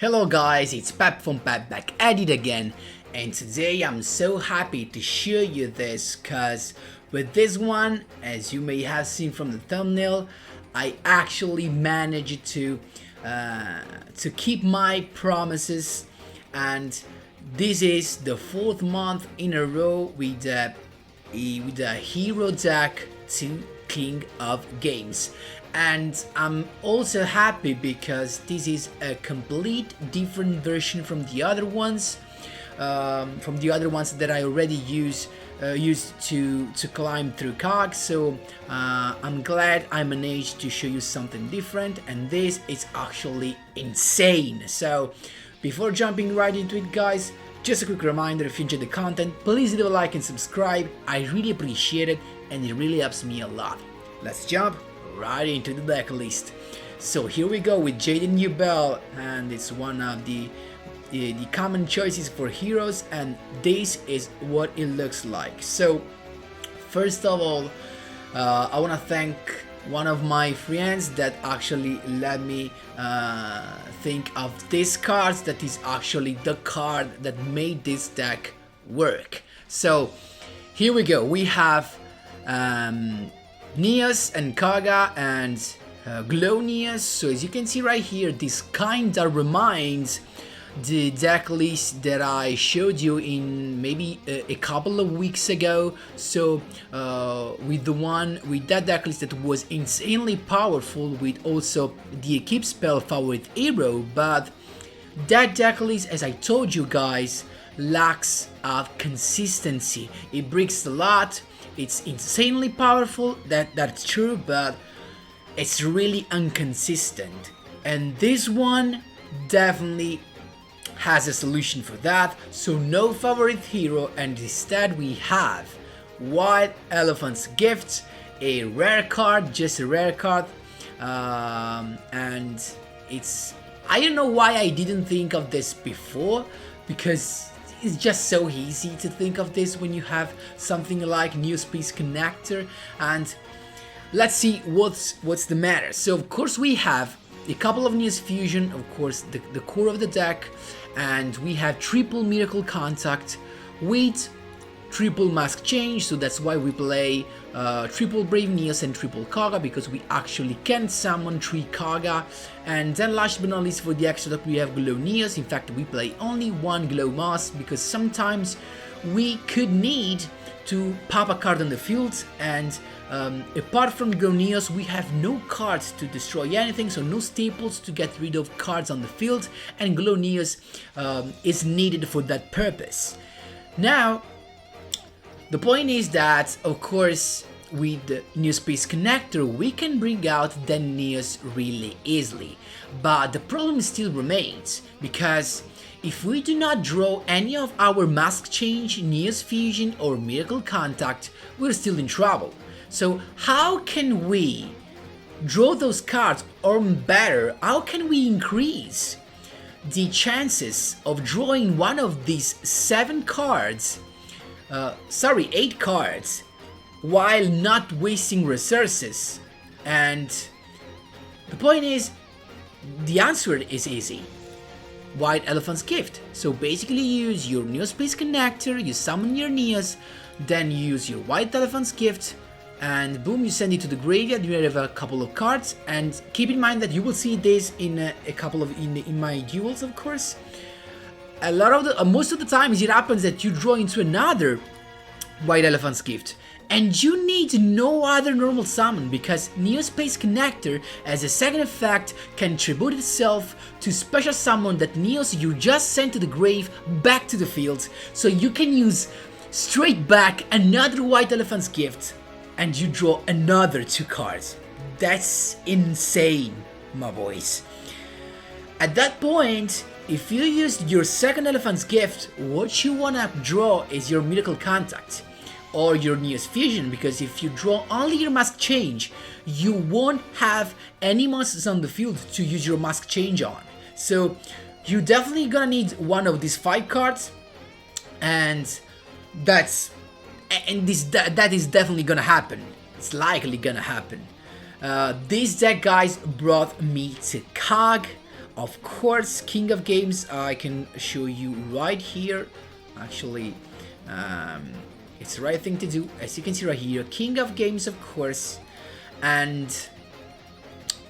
Hello guys, it's Pep from Pep back at it again, and today I'm so happy to show you this cause with this one, as you may have seen from the thumbnail, I actually managed to keep my promises, and this is the 4th month in a row with the hero deck to King of Games. And I'm also happy because this is a complete different version from the other ones, that I already used to climb through KOGA. So I'm glad I managed to show you something different, and this is actually insane. So before jumping right into it, guys, just a quick reminder: if you enjoyed the content, please leave a like and subscribe. I really appreciate it, and it really helps me a lot. Let's jump right into the deck list. So here we go with Duel, and it's one of the common choices for heroes, and this is what it looks like. So first of all, I want to thank one of my friends that actually let me think of this card, that is actually the card that made this deck work. So here we go, we have NEOS and KOGA and Glow NEOS. So as you can see right here, this kinda reminds the deck list that I showed you in maybe a couple of weeks ago. So with that deck list that was insanely powerful, with also the equip spell favorite hero, but that deck list, as I told you guys, lacks of consistency. It breaks a lot. It's insanely powerful, that's true, but it's really inconsistent. And this one definitely has a solution for that. So no favorite hero, and instead we have White Elephant's Gift, a rare card, just a rare card, and I don't know why I didn't think of this before, because it's just so easy to think of this when you have something like NEOS Connector. And let's see what's the matter. So of course we have a couple of NEOS Fusion, of course the core of the deck, and we have triple Miracle Contact with triple Mask Change. So that's why we play triple Brave NEOS and triple KOGA, because we actually can summon 3 KOGA. And then last but not least, for the extra deck, we have Glow NEOS. In fact, we play only 1 Glow Mask because sometimes we could need to pop a card on the field, and apart from Glow NEOS, we have no cards to destroy anything, so no staples to get rid of cards on the field, and Glow NEOS is needed for that purpose. Now, the point is that, of course, with the NEOS Connector, we can bring out the NEOS really easily. But the problem still remains, because if we do not draw any of our Mask Change, NEOS Fusion or Miracle Contact, we're still in trouble. So how can we draw those cards, or better, how can we increase the chances of drawing one of these 8 cards, while not wasting resources? And the point is, the answer is easy: White Elephant's Gift. So basically you use your NEOS Connector, you summon your NEOS, then you use your White Elephant's Gift, and boom, you send it to the graveyard. You have a couple of cards, and keep in mind that you will see this in in my duels, of course. Most of the times it happens that you draw into another White Elephant's Gift, and you need no other normal summon, because NEOS Connector, as a second effect, can tribute itself to special summon that NEOS you just sent to the grave back to the field, so you can use straight back another White Elephant's Gift, and you draw another 2 cards. That's insane, my boys. At that point, if you use your second Elephant's Gift, what you wanna draw is your Miracle Contact or your NEOS Fusion, because if you draw only your Mask Change, you won't have any monsters on the field to use your Mask Change on. So you definitely gonna need one of these 5 cards, and that is definitely gonna happen. It's likely gonna happen. This deck, guys, brought me to KOGA of course, King of Games, I can show you right here. Actually, it's the right thing to do. As you can see right here, King of Games, of course, and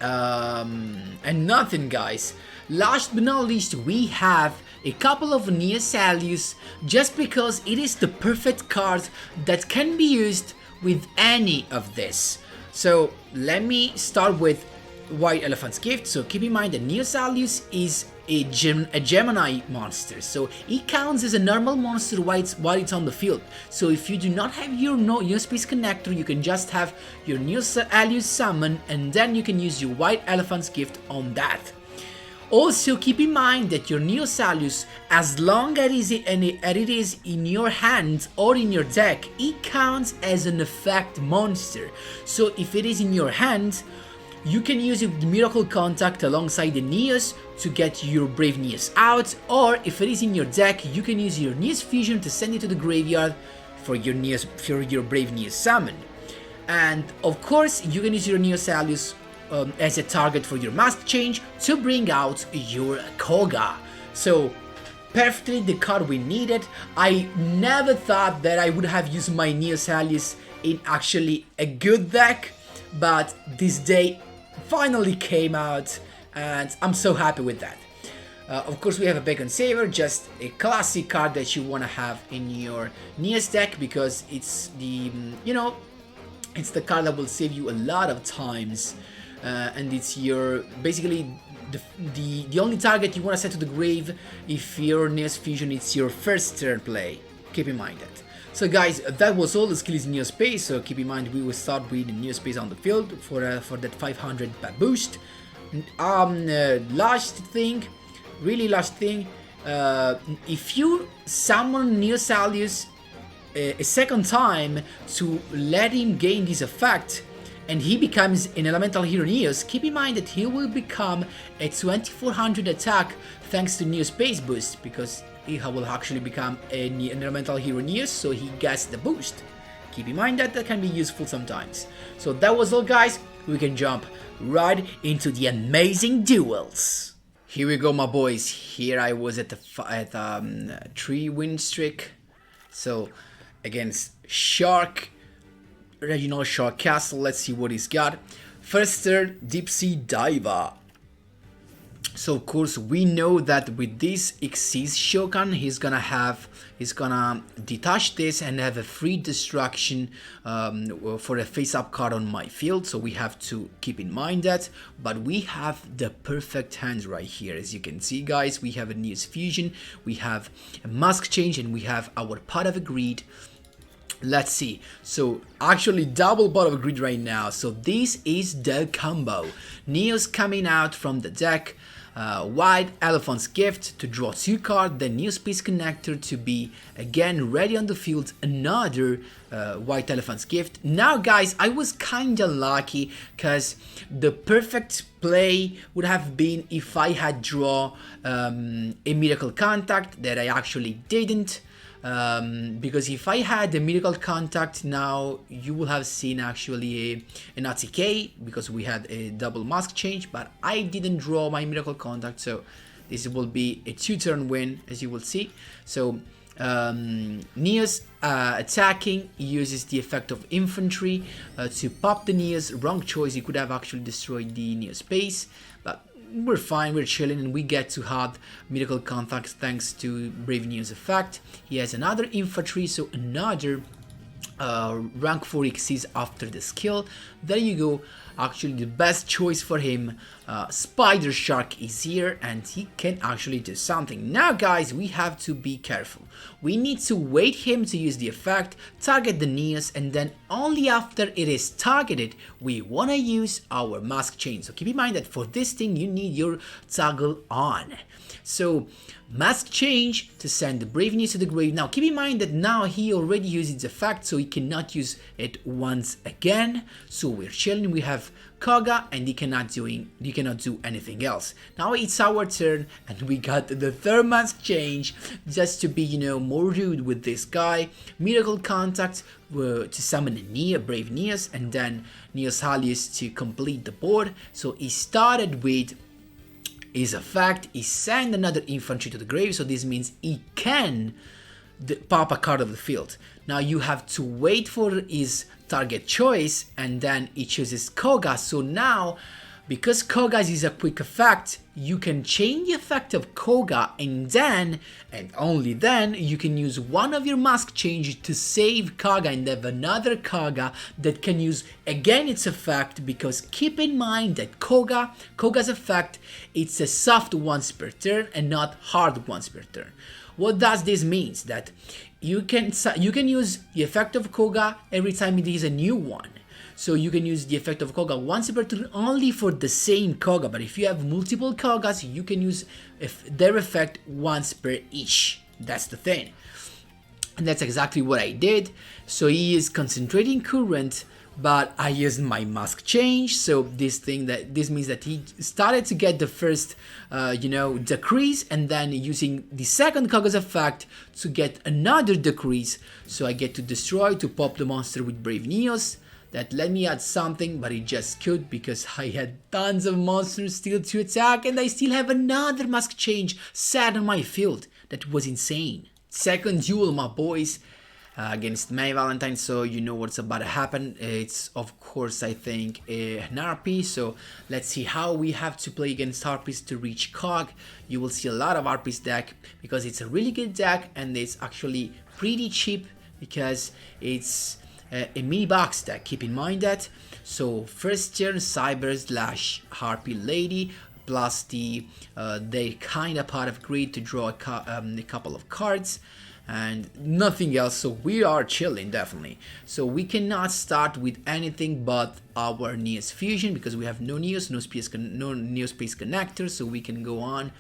nothing, guys. Last but not least, we have a couple of NEOS just because it is the perfect card that can be used with any of this. So let me start with White Elephant's Gift. So keep in mind that NEOS is a Gemini monster, so it counts as a normal monster while it's on the field. So if you do not have your NEOS connector, you can just have your NEOS summon, and then you can use your White Elephant's Gift on that. Also keep in mind that your NEOS, as long as it is in your hand or in your deck, it counts as an effect monster. So if it is in your hand, you can use the Miracle Contact alongside the NEOS to get your Brave NEOS out, or if it is in your deck, you can use your NEOS Fusion to send it to the graveyard for your Brave NEOS summon. And of course, you can use your NEOS as a target for your mask change to bring out your KOGA. So perfectly the card we needed. I never thought that I would have used my NEOS in actually a good deck, but this day finally came out and I'm so happy with that. Of course, we have a Bacon Saver, just a classic card that you want to have in your NEOS deck because it's the, it's the card that will save you a lot of times, and it's your, basically, the only target you want to send to the grave if your NEOS Fusion it's your first turn play. Keep in mind that. So guys, that was all the skills in NEOS Space, so keep in mind we will start with NEOS Space on the field for that 500 boost. Last thing, if you summon NEOS a second time to let him gain this effect, and he becomes an elemental hero NEOS, keep in mind that he will become a 2400 attack thanks to NEOS Space boost, because he will actually become an elemental hero NEOS, so he gets the boost. Keep in mind that can be useful sometimes. So that was all, guys. We can jump right into the amazing duels. Here we go, my boys. Here I was at the 3-win streak. So against Shark, Reginald Shark Castle. Let's see what he's got. First turn, Deep Sea Diver. So of course we know that with this Xyz Shokan he's gonna detach this and have a free destruction for a face-up card on my field, so we have to keep in mind that. But we have the perfect hands right here. As you can see, guys, we have a NEOS Fusion, we have a Mask Change, and we have our Pot of Greed. Let's see. So actually double Pot of Greed right now. So this is the combo. NEOS coming out from the deck. White Elephant's Gift to draw 2 cards, then NEOS Space Connector to be again ready on the field, another White Elephant's Gift. Now guys, I was kinda lucky because the perfect play would have been if I had draw a Miracle Contact that I actually didn't. Because if I had a Miracle Contact, now you will have seen actually an ATK because we had a double mask change, but I didn't draw my Miracle Contact, so this will be a 2-turn win, as you will see. So NEOS attacking uses the effect of infantry to pop the NEOS. Wrong choice, he could have actually destroyed the NEOS space, but we're fine, we're chilling, and we get to have Miracle Contact thanks to Brave NEOS effect. He has another infantry, so another rank 4 Xyz after the skill. There you go. Actually the best choice for him. Spider Shark is here and he can actually do something. Now guys, we have to be careful. We need to wait him to use the effect, target the NEOS, and then only after it is targeted we want to use our mask chain. So keep in mind that for this thing you need your toggle on. So mask change to send the Brave NEOS to the grave. Now keep in mind that now he already used its effect, so he cannot use it once again. So we're chilling, we have KOGA, and he cannot do anything else. Now it's our turn, and we got the third mask change just to be, more rude with this guy. Miracle Contact to summon a Brave NEOS, and then NEOS to complete the board. So he started with his effect is send another infantry to the grave, so this means he can pop a card of the field. Now you have to wait for his target choice, and then he chooses KOGA. So now, because KOGA is a quick effect, you can change the effect of KOGA, and then, and only then, you can use one of your mask change to save KOGA and have another KOGA that can use again its effect, because keep in mind that KOGA's effect, it's a soft once per turn and not hard once per turn. What does this mean? That you can use the effect of KOGA every time it is a new one. So you can use the effect of KOGA once per turn only for the same KOGA, but if you have multiple KOGAs, you can use their effect once per each. That's the thing. And that's exactly what I did. So he is concentrating current, but I used my mask change. So this means that he started to get the first decrease, and then using the second KOGA's effect to get another decrease. So I get to destroy, to pop the monster with Brave NEOS. That let me add something, but it just could because I had tons of monsters still to attack, and I still have another mask change set on my field. That was insane. Second duel, my boys, against May Valentine, so you know what's about to happen. It's, of course, I think, an Harpy, so let's see how we have to play against Harpies to reach KOG. You will see a lot of Harpies deck, because it's a really good deck, and it's actually pretty cheap, because it's a mini box deck, keep in mind that. So first turn Cyber/Harpy Lady, plus they kind of part of grid to draw a couple of cards, and nothing else, so we are chilling definitely. So we cannot start with anything but our NEOS fusion, because we have no NEOS, no NEOS space connector, so we can go on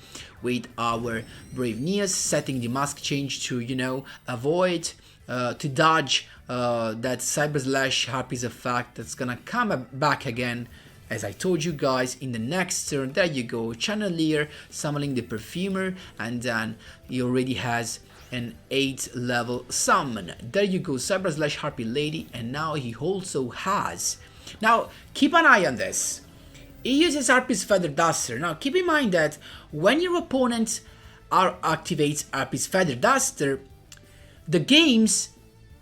with our Brave NEOS, setting the mask change to avoid to dodge that Cyber/Harpies effect that's gonna come back again, as I told you guys, in the next turn. There you go, Channelier, summoning the Perfumer, and then he already has an 8 level summon. There you go, Cyber/Harpy Lady, and now he also has... Now, keep an eye on this. He uses Harpy's Feather Duster. Now, keep in mind that when your opponent activates Harpy's Feather Duster, the games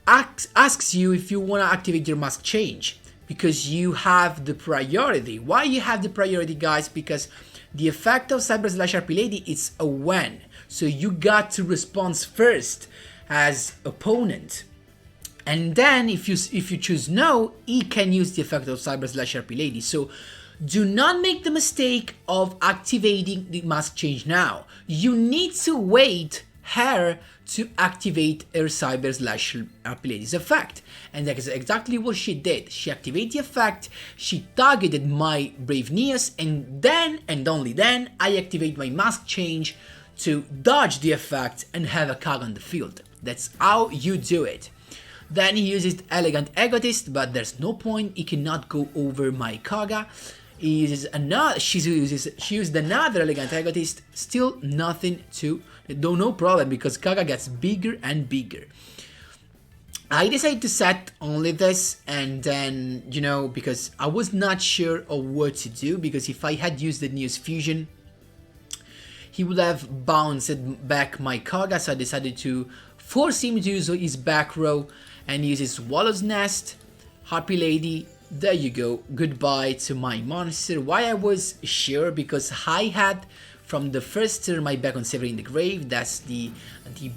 asks you if you want to activate your mask change, because you have the priority. Why you have the priority, guys? Because the effect of Cyber/Harpy Lady is a when, so you got to respond first as opponent, and then if you choose no, he can use the effect of Cyber/Harpy Lady. So do not make the mistake of activating the mask change now. You need to wait her to activate her Cyber/Harpy Lady's effect, and that is exactly what she did. She activated the effect, she targeted my Brave NEOS, and then, and only then, I activate my mask change to dodge the effect and have a KOGA on the field. That's how you do it. Then he uses Elegant Egotist, but there's no point, he cannot go over my KOGA. He uses another, she used another Elegant Egotist, still nothing to, no problem, because KOGA gets bigger and bigger. I decided to set only this, and then, because I was not sure of what to do, because if I had used the NEOS fusion, he would have bounced back my KOGA, so I decided to force him to use his back row, and use his Swallow's Nest, Harpy Lady. There you go, goodbye to my monster. Why I was sure? Because I had from the first turn my back on Saver in the Grave. That's the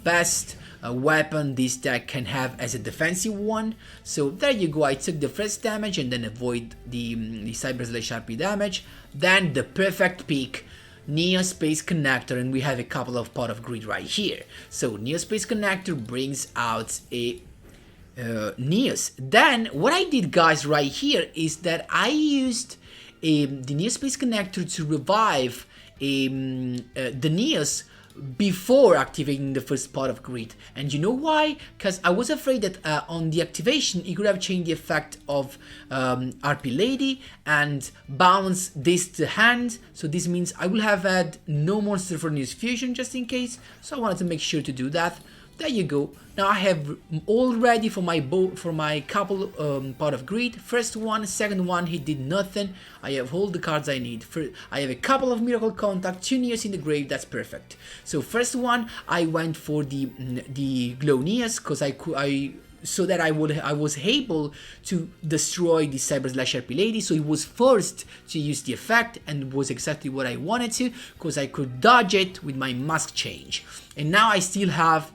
best weapon this deck can have as a defensive one. So there you go, I took the first damage and then avoid the Cyber/Harpy damage. Then the perfect pick, NEOS Space Connector, and we have a couple of pot of grid right here. So NEOS Space Connector brings out a NEOS. Then what I did, guys, right here is that I used the NEOS Space Connector to revive the NEOS before activating the first pot of grid. And you know why? Because I was afraid that on the activation it could have changed the effect of Harpy Lady and bounce this to hand. So this means I will have had no monster for NEOS fusion just in case. So I wanted to make sure to do that. There you go. Now I have all ready for my couple pot of greed. First one, second one, he did nothing. I have all the cards I need. I have a couple of miracle contact, 2 NEOS in the grave. That's perfect. So first one, I went for the glow NEOS because so that I was able to destroy the Cyber Slash Harpy Lady, so it was forced to use the effect, and was exactly what I wanted to, because I could dodge it with my mask change. And now I still have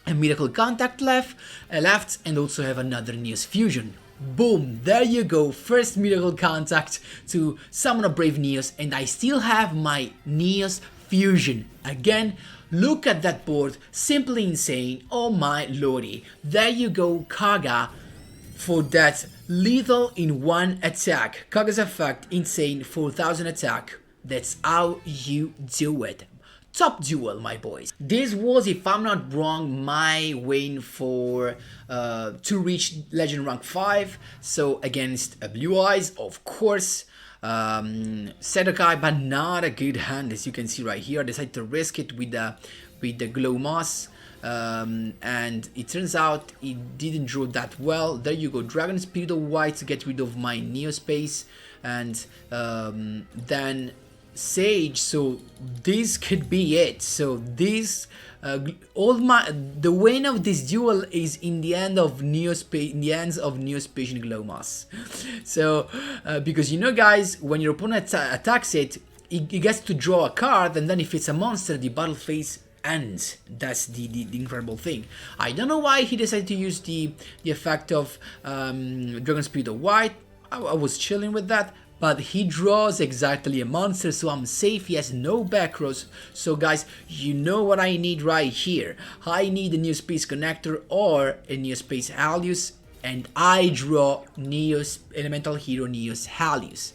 a Miracle Contact left, and also have another NEOS Fusion. Boom, there you go, first Miracle Contact to summon a Brave NEOS, and I still have my NEOS Fusion. Again, look at that board, simply insane, oh my lordy. There you go, KOGA, for that lethal in one attack. KOGA's effect, insane, 4000 attack. That's how you do it. Top duel, my boys. This was, if I'm not wrong, my win for to reach Legend rank 5. So against Blue Eyes, of course. Sedokai, but not a good hand, as you can see right here. I decided to risk it with the glow moss, and it turns out it didn't draw that well. There you go, Dragon Spirit of White to get rid of my Neo Space, and then Sage. So this could be it. So this the win of this duel is in the end of Neo-Spacian Glow Moss. So because you know, guys, when your opponent attacks it gets to draw a card, and then if it's a monster, the battle phase ends. That's the incredible thing. I don't know why he decided to use the effect of Dragon Spirit of White. I was chilling with that. But he draws exactly a monster, so I'm safe. He has no back rows. So guys, you know what I need right here. I need a Neospace Connector or a Neospace Halios, and I draw Neos Elemental Hero Neos Halios.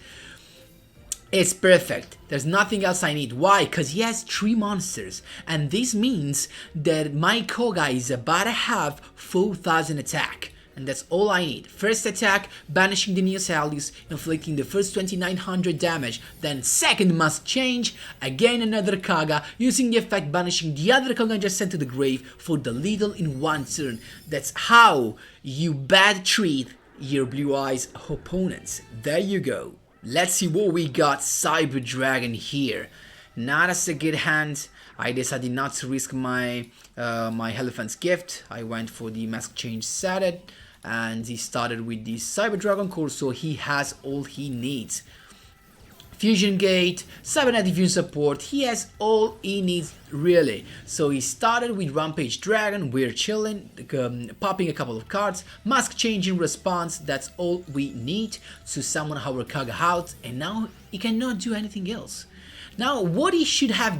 It's perfect. There's nothing else I need. Why? Because he has 3 monsters, and this means that my KOGA is about to have 4000 attack. And that's all I need. First attack, banishing the Neos Halios, inflicting the first 2900 damage. Then second mask change, again another KOGA, using the effect banishing the other KOGA I just sent to the grave for the lethal in one turn. That's how you bad treat your Blue Eyes opponents. There you go. Let's see what we got. Cyber Dragon here. Not as a good hand. I decided not to risk my my Elephant's Gift. I went for the mask change set, and he started with the Cyber Dragon core, so he has all he needs. Fusion Gate, Cybernetic Fusion support, he has all he needs really. So he started with Rampage Dragon, we're chilling, popping a couple of cards, mask change in response, that's all we need to summon our KOGA out, and now he cannot do anything else. Now, what he should have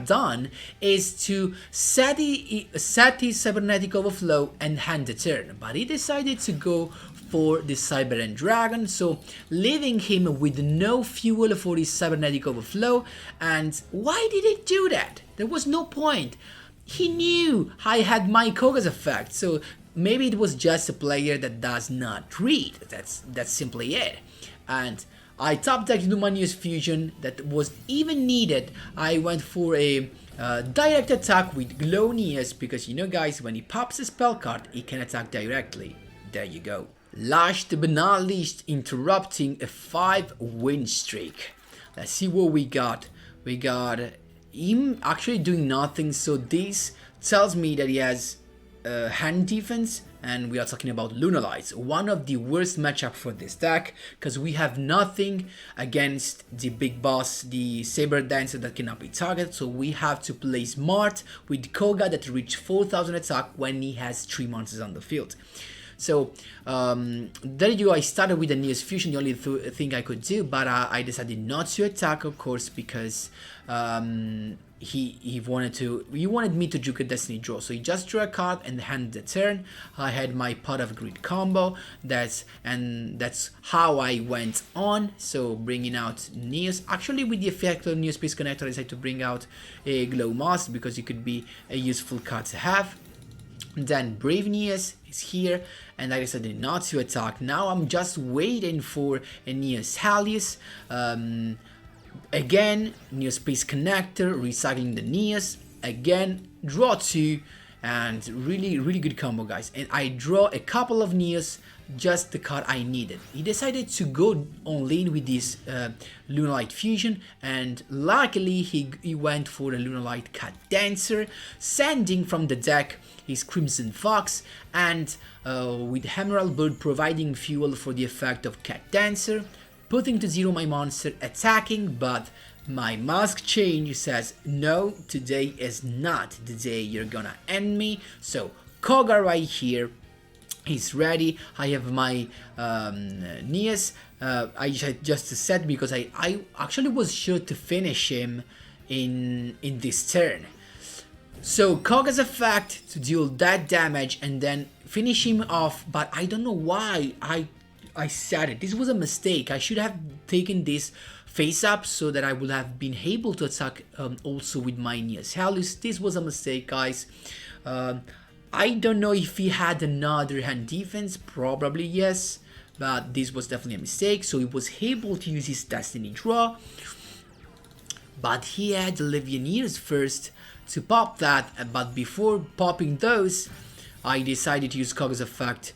done is to set his Cybernetic Overflow and hand the turn, but he decided to go for the Cyber End Dragon, so leaving him with no fuel for his Cybernetic Overflow. And why did he do that? There was no point. He knew I had my KOGA's effect, so maybe it was just a player that does not read. That's simply it. And I top decked into my NEOS Fusion that was even needed. I went for a direct attack with Glow NEOS because, you know, guys, when he pops a spell card, he can attack directly. There you go. Last but not least, interrupting a 5-win streak. Let's see what we got. We got him actually doing nothing, so this tells me that he has hand defense, and we are talking about Lunalight, one of the worst matchup for this deck, because we have nothing against the big boss, the Saber Dancer, that cannot be targeted, so we have to play smart with KOGA that reach 4000 attack when he has 3 monsters on the field. So there you go. I started with the NEOS Fusion, the only thing I could do, but I decided not to attack, of course, because he wanted me to juke a Destiny draw. So he just drew a card and handed the turn. I had my Pot of Greed combo. That's how I went on. So bringing out NEOS, actually with the effect of Neospace Connector, I decided to bring out a Glow Moss because it could be a useful card to have. Then Brave NEOS is here, and I decided not to attack. Now I'm just waiting for a NEOS Halios. Again, Neospace Connector, recycling the NEOS. Again, draw 2, and really good combo, guys. And I draw a couple of NEOS, just the card I needed. He decided to go on lane with this Lunalight fusion, and luckily he went for the Lunalight Cat Dancer, sending from the deck his Crimson Fox, and with Emerald Bird providing fuel for the effect of Cat Dancer, putting to 0 my monster, attacking, but my mask change says, no, today is not the day you're gonna end me. So KOGA right here is ready. I have my NEOS. I just said because I actually was sure to finish him in this turn. So KOGA's effect to deal that damage and then finish him off, but I don't know why I said it. This was a mistake. I should have taken this face up so that I would have been able to attack also with my NEOS Halus. This was a mistake, guys. I don't know if he had another hand defense, probably yes, but this was definitely a mistake. So he was able to use his Destiny draw, but he had the Legionnaires first to pop that, but before popping those, I decided to use KOGA's effect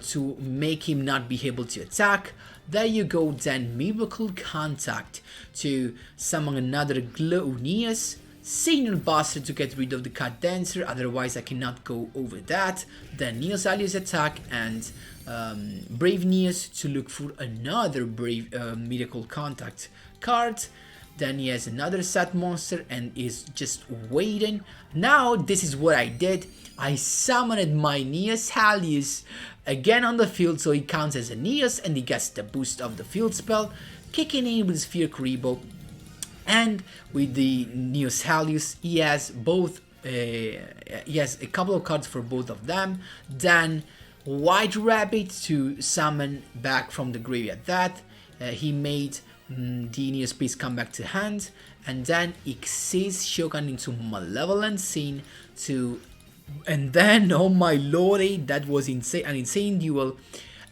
to make him not be able to attack. There you go, then Miracle Contact to summon another Glow NEOS, Signal Buster to get rid of the Cat Dancer, otherwise I cannot go over that, then NEOS Alias attack, and Brave NEOS to look for another Brave Miracle Contact card. Then he has another set monster and is just waiting. Now this is what I did. I summoned my NEOS Halus again on the field, so he counts as a NEOS and he gets the boost of the field spell, kicking in with Sphere Kuriboh. And with the NEOS Halus, he has both. He has a couple of cards for both of them. Then White Rabbit to summon back from the graveyard. That he made the NEOS piece come back to hand, and then Xyz Shogun into Malevolent Scene to, and then oh my lordy, that was insane, an insane duel.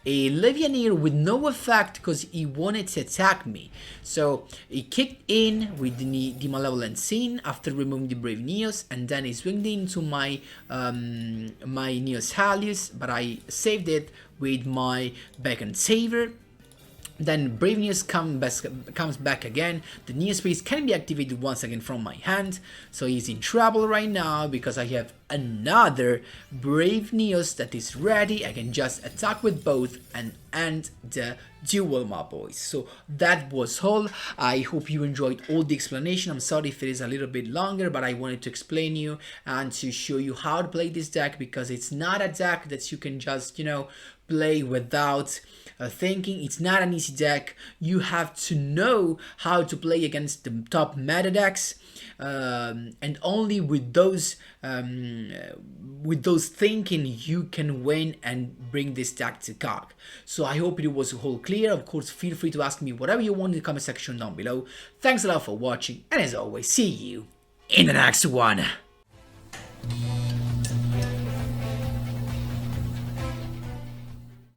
A Legionnaire with no effect because he wanted to attack me. So he kicked in with the Malevolent Scene after removing the Brave NEOS, and then he swinged into my my NEOS Halus, but I saved it with my Beacon Saver. Then Brave NEOS comes back again. The NEOS piece can be activated once again from my hand. So he's in trouble right now because I have another Brave NEOS that is ready. I can just attack with both and end the duel, my boys. So that was all. I hope you enjoyed all the explanation. I'm sorry if it is a little bit longer, but I wanted to explain you and to show you how to play this deck, because it's not a deck that you can just, you know, play without thinking. It's not an easy deck. You have to know how to play against the top meta decks, and only with those thinking you can win and bring this deck to KOG. So I hope it was all clear. Of course, feel free to ask me whatever you want in the comment section down below. Thanks a lot for watching, and as always, see you in the next one.